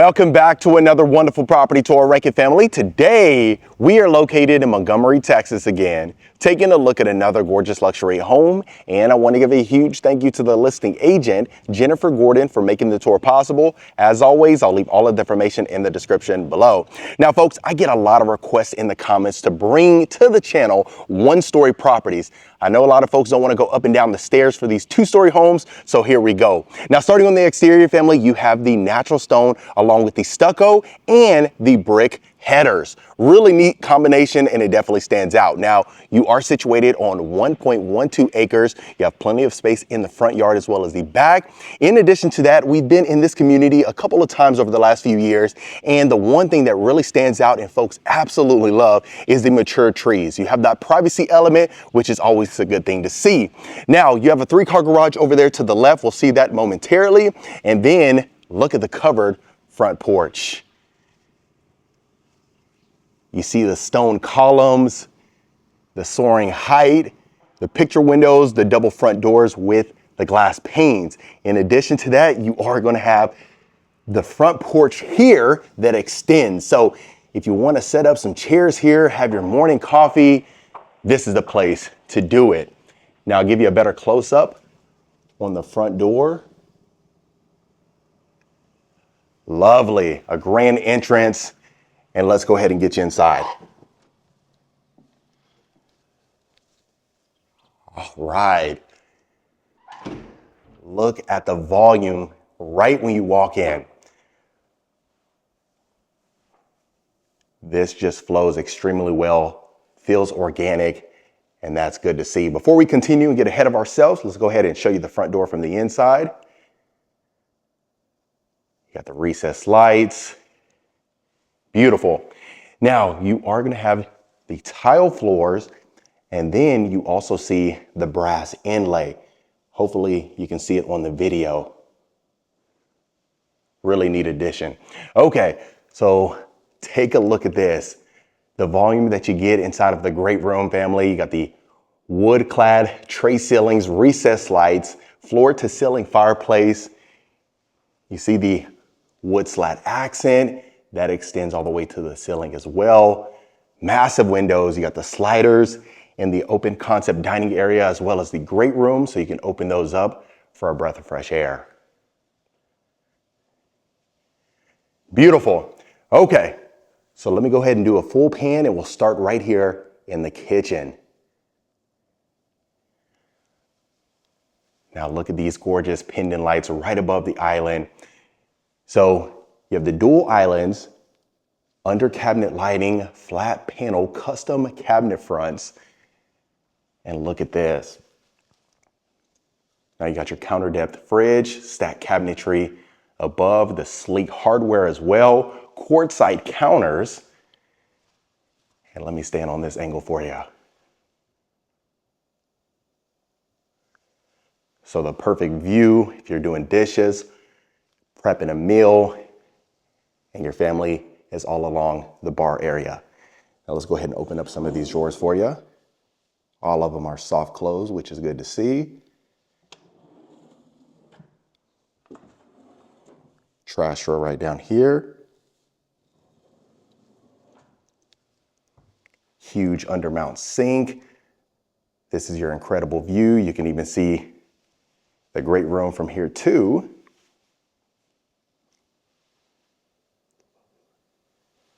Welcome back to another wonderful property tour, Rankin family. Today, we are located in Montgomery, Texas again, taking a look at another gorgeous luxury home. And I want to give a huge thank you to the listing agent, Jennifer Gordon, for making the tour possible. As always, I'll leave all of the information in the description below. Now, folks, I get a lot of requests in the comments to bring to the channel one-story properties. I know a lot of folks don't want to go up and down the stairs for these two-story homes, so here we go. Now, starting on the exterior, family, you have the natural stone along with the stucco and the brick headers. Really neat combination, and it definitely stands out. Now, you are situated on 1.12 acres. You have plenty of space in the front yard as well as the back. In addition to that, we've been in this community a couple of times over the last few years, and the one thing that really stands out and folks absolutely love is the mature trees. You have that privacy element, which is always a good thing to see. Now, you have a 3-car garage over there to the left. We'll see that momentarily. And then look at the covered front porch. You see the stone columns, the soaring height, the picture windows, the double front doors with the glass panes. In addition to that, you are going to have the front porch here that extends. So if you want to set up some chairs here, have your morning coffee, this is the place to do it. Now I'll give you a better close-up on the front door. Lovely, a grand entrance, and let's go ahead and get you inside. All right. Look at the volume right when you walk in. This just flows extremely well, feels organic, and that's good to see. Before we continue and get ahead of ourselves, let's go ahead and show you the front door from the inside. You got the recessed lights. Beautiful. Now, you are going to have the tile floors, and then you also see the brass inlay. Hopefully, you can see it on the video. Really neat addition. Okay, so take a look at this. The volume that you get inside of the great room, family. You got the wood-clad tray ceilings, recessed lights, floor-to-ceiling fireplace. You see the wood slat accent that extends all the way to the ceiling as well. Massive windows. You got the sliders in the open concept dining area as well as the great room, so you can open those up for a breath of fresh air. Beautiful. Okay, so let me go ahead and do a full pan, and we'll start right here in the kitchen. Now look at these gorgeous pendant lights right above the island. So you have the dual islands, under cabinet lighting, flat panel, custom cabinet fronts. And look at this. Now you got your counter depth fridge, stacked cabinetry above, the sleek hardware as well, quartzite counters. And let me stand on this angle for you. So the perfect view if you're doing dishes, prepping a meal, and your family is all along the bar area. Now let's go ahead and open up some of these drawers for you. All of them are soft close, which is good to see. Trash drawer right down here. Huge undermount sink. This is your incredible view. You can even see the great room from here too.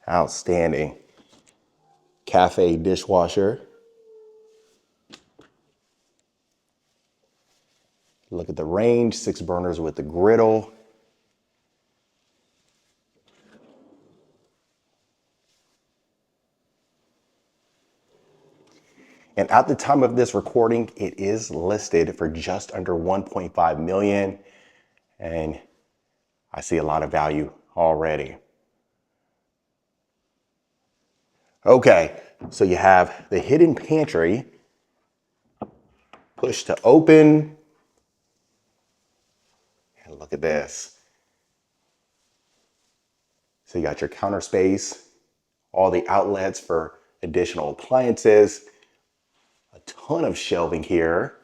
Outstanding. Cafe dishwasher. Look at the range, 6 burners with the griddle. And at the time of this recording, it is listed for just under 1.5 million. And I see a lot of value already. Okay, so you have the hidden pantry, push to open, and look at this. So you got your counter space, all the outlets for additional appliances, a ton of shelving here.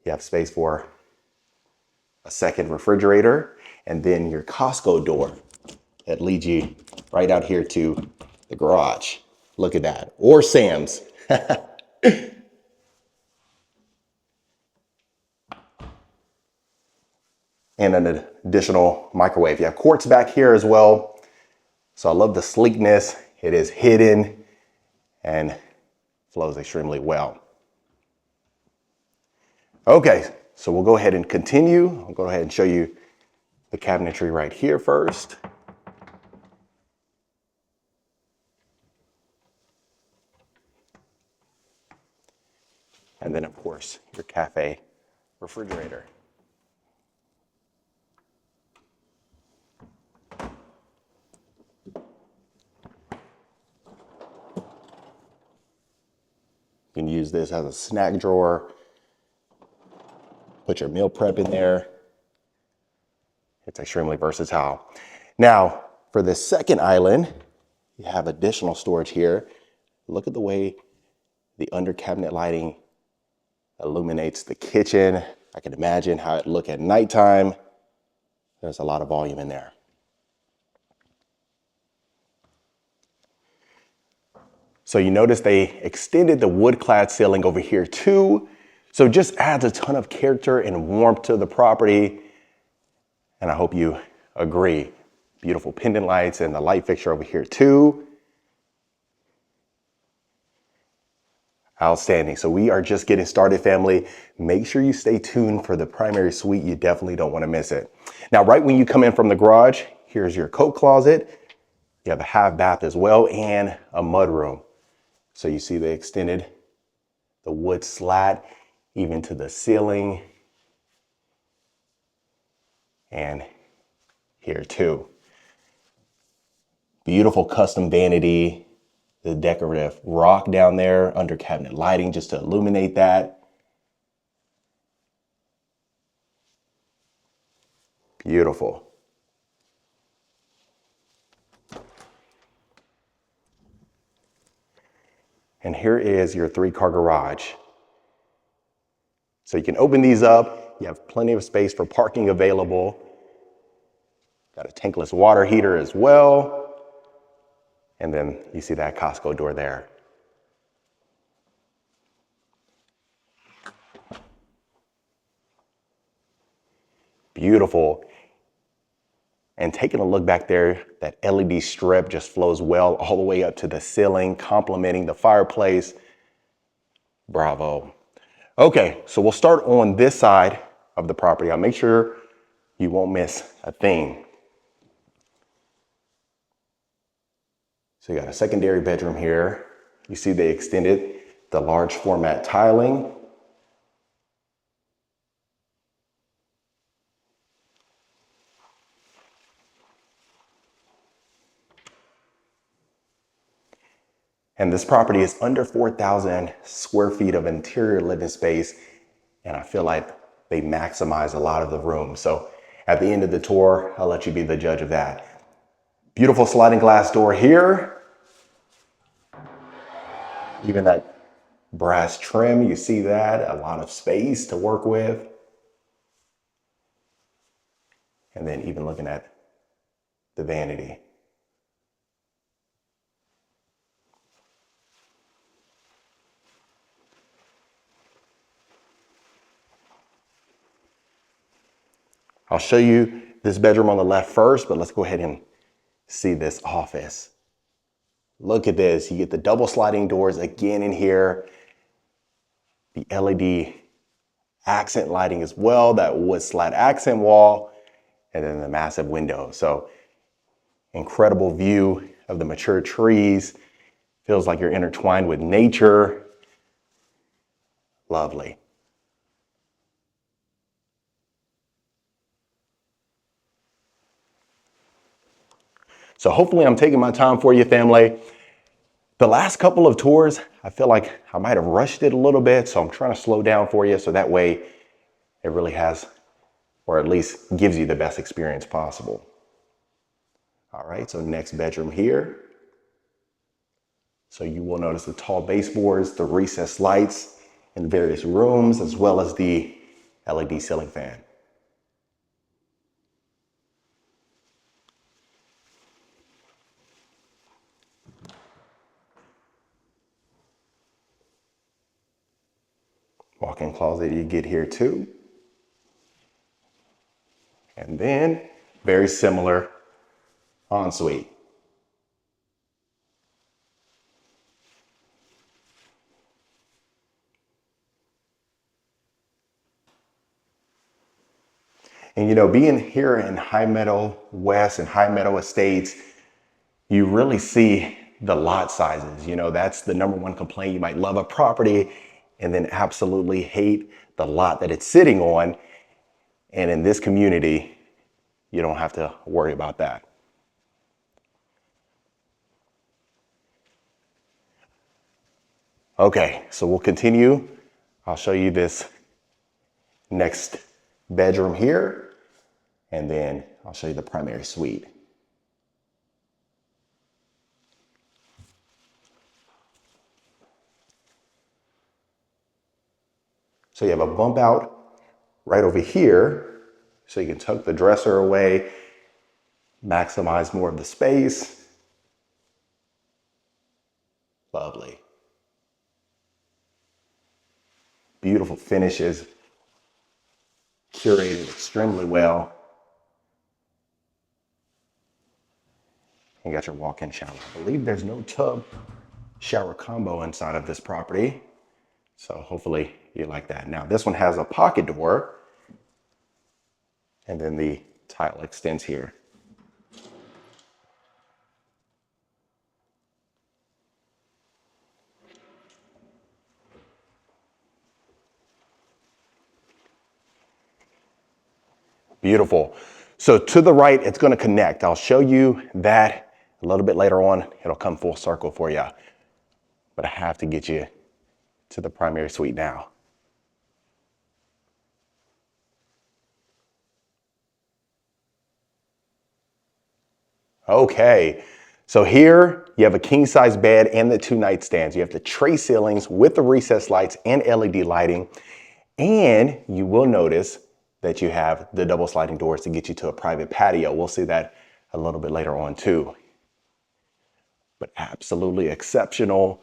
You have space for a second refrigerator. and then your Costco door that leads you right out here to the garage. Look at that. Or Sam's. And an additional microwave. You have quartz back here as well. So I love the sleekness. It is hidden and flows extremely well. Okay, so we'll go ahead and continue. I'll go ahead and show you the cabinetry right here first. And then of course, your cafe refrigerator. You can use this as a snack drawer. Put your meal prep in there. It's extremely versatile. Now, for the second island, you have additional storage here. Look at the way the under cabinet lighting illuminates the kitchen. I can imagine how it look at nighttime. There's a lot of volume in there. So you notice they extended the wood-clad ceiling over here too. So it just adds a ton of character and warmth to the property. And I hope you agree. Beautiful pendant lights and the light fixture over here too. Outstanding. So we are just getting started, family. Make sure you stay tuned for the primary suite. You definitely don't want to miss it. Now, right when you come in from the garage, here's your coat closet. You have a half bath as well and a mudroom. So you see they extended the wood slat even to the ceiling. And here too. Beautiful custom vanity, the decorative rock down there, under cabinet lighting just to illuminate that. Beautiful. And here is your 3-car garage. So you can open these up. You have plenty of space for parking available. Got a tankless water heater as well. And then you see that Costco door there. Beautiful. And taking a look back there, that LED strip just flows well all the way up to the ceiling, complementing the fireplace. Bravo. Okay, so we'll start on this side of the property. I'll make sure you won't miss a thing. So you got a secondary bedroom here. You see they extended the large format tiling. And this property is under 4,000 square feet of interior living space. And I feel like they maximize a lot of the room. So at the end of the tour, I'll let you be the judge of that. Beautiful sliding glass door here. Even that brass trim, you see that, a lot of space to work with. And then even looking at the vanity. I'll show you this bedroom on the left first, but let's go ahead and see this office. Look at this. You get the double sliding doors again in here. The LED accent lighting as well, that wood slat accent wall, and then the massive window. So incredible view of the mature trees. Feels like you're intertwined with nature. Lovely. So hopefully I'm taking my time for you, family. The last couple of tours, I feel like I might have rushed it a little bit, so I'm trying to slow down for you so that way it really has, or at least gives you the best experience possible. All right, so next bedroom here. So you will notice the tall baseboards, the recessed lights in various rooms, as well as the LED ceiling fan. Walk-in closet you get here too. And then very similar ensuite. And you know, being here in High Meadow West and High Meadow Estates, you really see the lot sizes. You know, that's the number one complaint. You might love a property and then absolutely hate the lot that it's sitting on. And in this community, you don't have to worry about that. Okay, so we'll continue. I'll show you this next bedroom here, and then I'll show you the primary suite. So you have a bump out right over here, so you can tuck the dresser away, maximize more of the space. Lovely. Beautiful finishes, curated extremely well. You got your walk-in shower. I believe there's no tub shower combo inside of this property, so hopefully you like that. Now this one has a pocket door, and then the tile extends here. Beautiful. So to the right, it's going to connect. I'll show you that a little bit later on. It'll come full circle for you. But I have to get you to the primary suite now. Okay, so here you have a king size bed and the 2 nightstands. You have the tray ceilings with the recessed lights and LED lighting. And you will notice that you have the double sliding doors to get you to a private patio. We'll see that a little bit later on too. But absolutely exceptional.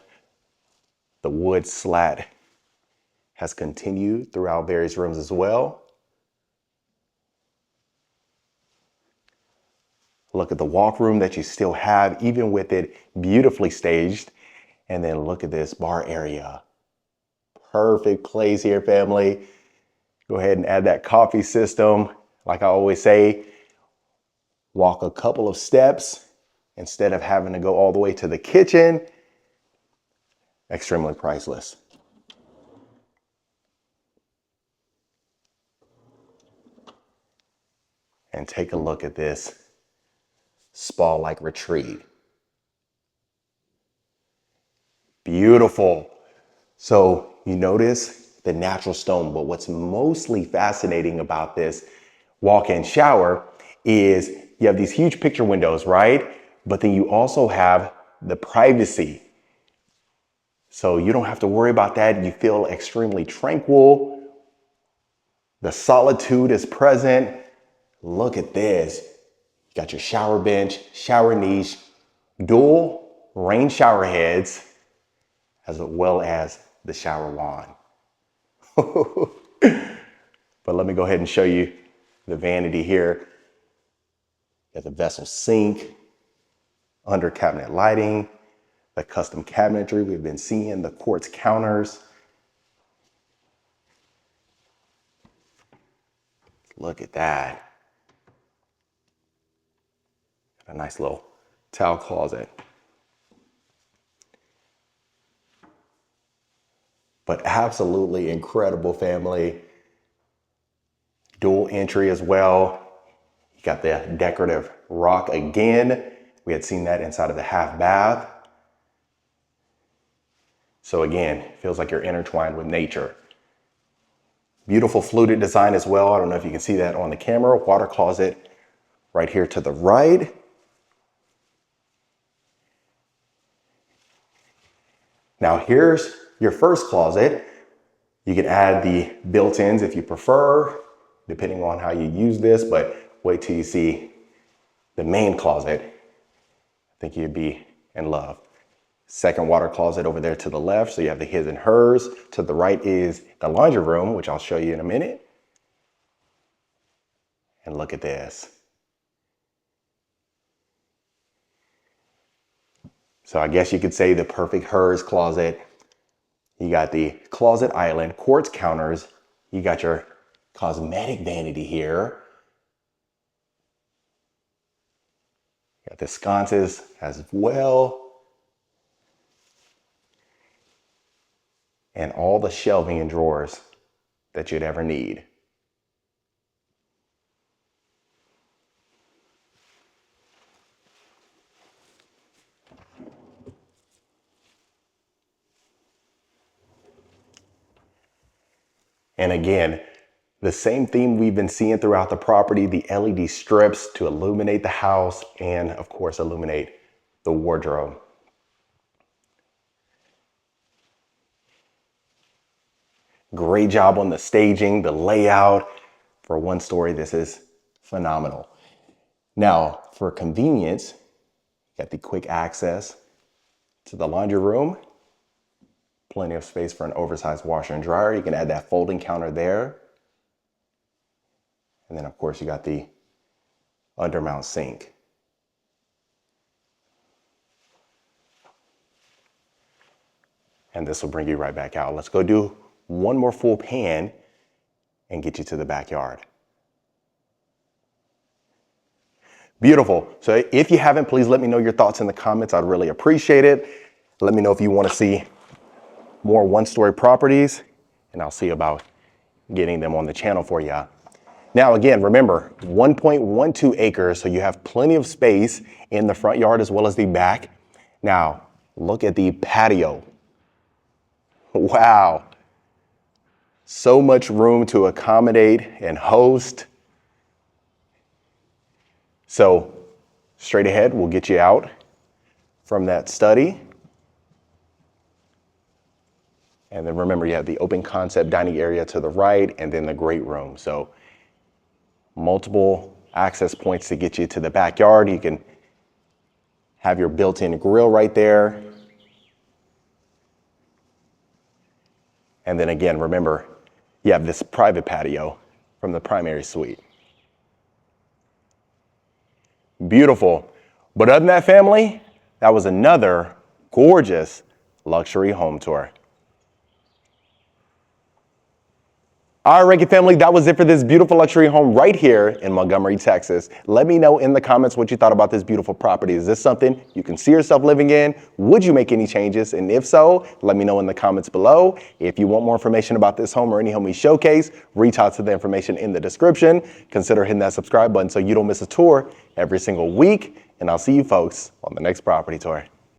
The wood slat has continued throughout various rooms as well. Look at the walk room that you still have, even with it beautifully staged. And then look at this bar area. Perfect place here, family. Go ahead and add that coffee system. Like I always say, walk a couple of steps instead of having to go all the way to the kitchen. Extremely priceless. And take a look at this spa-like retreat. Beautiful. So you notice the natural stone, but what's mostly fascinating about this walk-in shower is you have these huge picture windows, right? But then you also have the privacy. So you don't have to worry about that. You feel extremely tranquil. The solitude is present. Look at this. You got your shower bench, shower niche, dual rain shower heads, as well as the shower wand. But let me go ahead and show you the vanity here. Got the vessel sink, under cabinet lighting, the custom cabinetry we've been seeing, the quartz counters. Look at that. A nice little towel closet. But absolutely incredible, family. Dual entry as well. You got the decorative rock again. We had seen that inside of the half bath. So again, feels like you're intertwined with nature. Beautiful fluted design as well. I don't know if you can see that on the camera. Water closet right here to the right. Now here's your first closet. You can add the built-ins if you prefer, depending on how you use this, but wait till you see the main closet. I think you'd be in love. Second water closet over there to the left. So you have the his and hers. To the right is the laundry room, which I'll show you in a minute. And look at this. So I guess you could say the perfect hers closet. You got the closet island, quartz counters. You got your cosmetic vanity here. You got the sconces as well. And all the shelving and drawers that you'd ever need. And again, the same theme we've been seeing throughout the property, the LED strips to illuminate the house and of course illuminate the wardrobe. Great job on the staging, the layout. For one story, this is phenomenal. Now, for convenience, you got the quick access to the laundry room. Plenty of space for an oversized washer and dryer. You can add that folding counter there. And then of course you got the undermount sink. And this will bring you right back out. Let's go do one more full pan and get you to the backyard. Beautiful. So if you haven't, please let me know your thoughts in the comments. I'd really appreciate it. Let me know if you want to see more one-story properties, and I'll see about getting them on the channel for you. Now, again, remember, 1.12 acres, so you have plenty of space in the front yard as well as the back. Now, look at the patio. Wow. So much room to accommodate and host. So, straight ahead, we'll get you out from that study. And then remember, you have the open concept dining area to the right and then the great room. So multiple access points to get you to the backyard. You can have your built-in grill right there. And then again, remember, you have this private patio from the primary suite. Beautiful. But other than that, family, that was another gorgeous luxury home tour. All right, Rankin family, that was it for this beautiful luxury home right here in Montgomery, Texas. Let me know in the comments what you thought about this beautiful property. Is this something you can see yourself living in? Would you make any changes? And if so, let me know in the comments below. If you want more information about this home or any home we showcase, reach out to the information in the description. Consider hitting that subscribe button so you don't miss a tour every single week. And I'll see you folks on the next property tour.